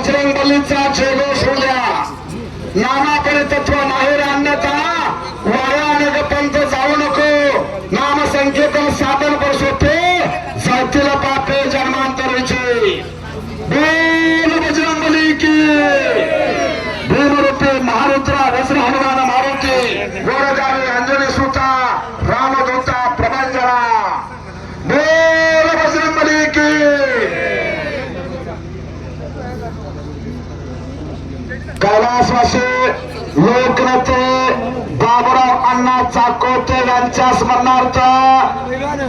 बजरंगबलीचा जयघोष होऊ द्या. नाना परितत्व माहेर आणण्याचा वाया अनेक पंथ जाऊ नको. नाम संकीर्तन साधन परशोते जातील पापे जन्मांतरीचे. बोल बजरंगबली की. भीमरूपी महारुद्रा वज्र हनुमान मारुती गोरगावी अंजनी सुता रामदूता प्रभंजरा. बोल बजरंगबली की. कैलासवासी लोकनेते बाबुराव अण्णा चाकोते यांच्या स्मरणार्थ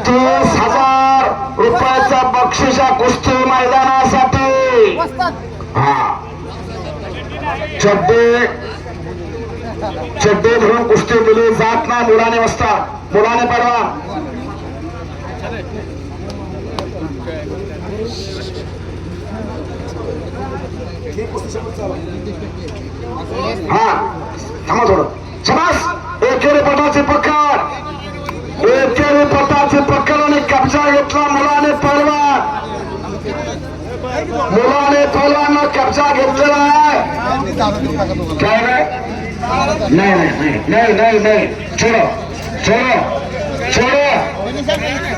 30,000 रुपयाचं बक्षीस कुस्ती मैदानासाठी. चड्डे धरून कुस्ती दिली जात ना. मुलाने वसतात मुलाने परवा. हा थांबा थोडं. समास एकेरी पटाची पकड. एकेरी पटाची पकड आणि कब्जा घेतला मुलाने पहलवान. मुलाने पहलवान कब्जा घेतलेला आहे. काय नाही नाही नाही नाही नाही छोडो छोडो छोडो.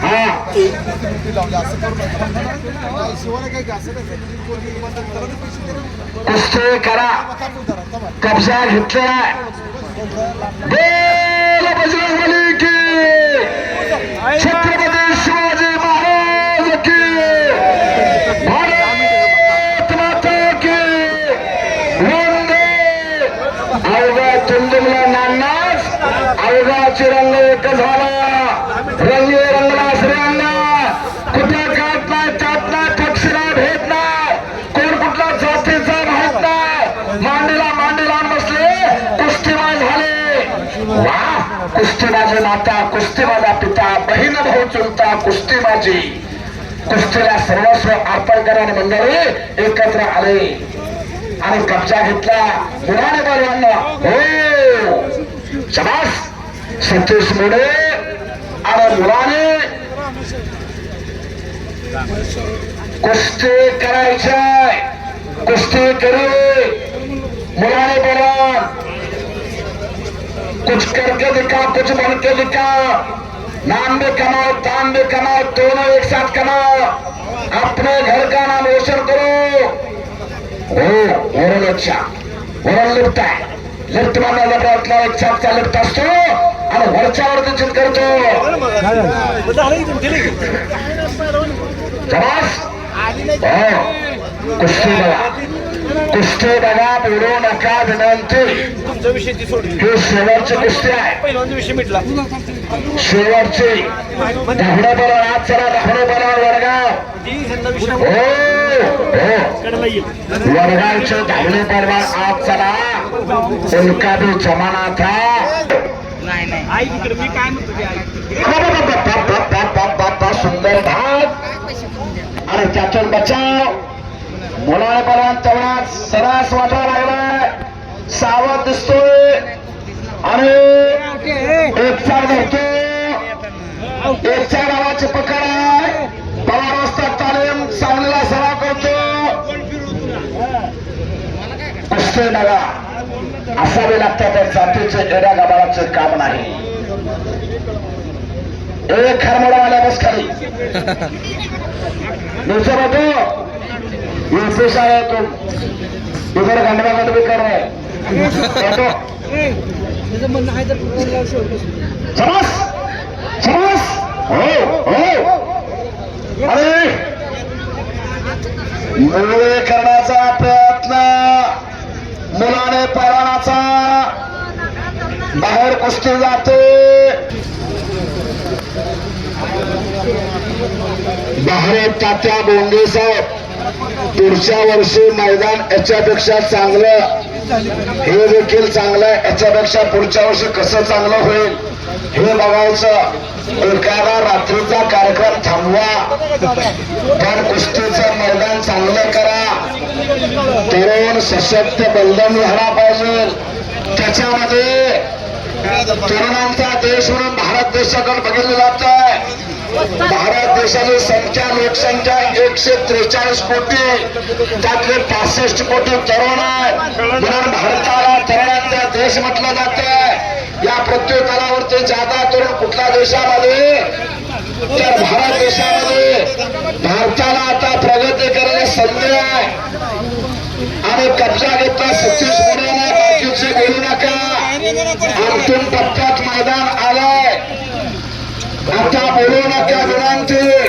हा कुस्ती करा. कब्जा घेतलेला आहे. बोल बजरंगबली की. छत्रपती शिवाजी महाराज की. भारत माता की. वंदे. अवघा तुंडुमला नानाच अवघाची रंग एक झाला. रंगे रंगला श्रेयांना. कुठे काट नाही त्यात नाही ठक्षिरा भेट नाही. कोण कुठल्या जातीचा माहित नाही. मांडीला बसले कुस्तीबाज झाले. वा कुस्तीबाजी माता कुस्तीबाजा पिता बहीण भाऊ चुलता कुस्तीबाजी. कुस्तीला सर्वस्व अर्पण करणारे मंडळी एकत्र आले आणि कब्जा घेतला. मुलाने बलवांना हो शबास. सतीश मोडे आणि मुलाने कुस्ती करायच्या. कुस्ती करी. मुलाने बलवान कुछ करके दिखा कुछ बन के दिखा. नाम भी कमाओ दाम भी कमाओ दोनों एक साथ कमाओ. अपने घर का नाम रोशन करो. हो वरून अच्छा वरून लिफ्ट आहे. लिफ्ट मारण्याचा प्रयत्न एक छापचा लिफ्ट असतो आणि वरच्यावरती चित करतो. कुस्ती बघा. कुस्ती बघा बोलू नका विनंती. ही शेवटची कुस्ती आहे. शेवटची. धावणे बोला आज चला धावणे बोला वडगाव. वडगावचे धावणे बोलवा आज चला. उनका भी जमाना था. सुंदर भाग आणि त्यातून बचाव. मुलाने बलवान तेवढाच सरास वाटायला लागलाय. सावध दिसतोय आणि एक चार धरतो. एक चार गावाची पकड आहे. पवार वस्ताद तालीम सांगलीला सराव करतो. कुस्ती नगा असावे लागतात. त्या जातीचे एड्या गाभाराचे काम नाही. एक खरमोडावाल्या बस खाली नीचे बैठो. ये पेशा है तुम इधर गंडवा गंड भी कर रहे बैठो. समझ समझ. हो अरे मुळे करण्याचा प्रयत्न मुलाने पळवण्याचा. बाहेर कुस्ती जाते. बाहेर तात्या बोंगे साहेब पुढच्या वर्षी मैदान याच्यापेक्षा चांगलं. हे देखील चांगलं. याच्यापेक्षा पुढच्या वर्षी कसं चांगलं होईल हे बघायचं. एखादा रात्रीचा कार्यक्रम थांबवा पण कुस्तीचं मैदान चांगलं करा. तरुण सशक्त बलदान व्हायला पाहिजे. त्याच्यामध्ये तरुणांचा देश म्हणून भारत देशाकडे बघितलं जात आहे. भारत देशाची संख्या लोकसंख्या 143 कोटी, त्यातले 65 कोटी तरुण आहेत. म्हणून भारताला तरुणांचा देश म्हटलं जातं. या प्रत्युत्तरावरती जादा तरुण कुठल्या देशामध्ये, तर भारत देशामध्ये. भारताला आता प्रगती करण्याची संधी आहे. आणि कब्जा घेतला 36 कोटीने. बाकीचे बोलू नका. अंतिम टप्प्यात मैदान आलंय. आता बोलू नका विनंती.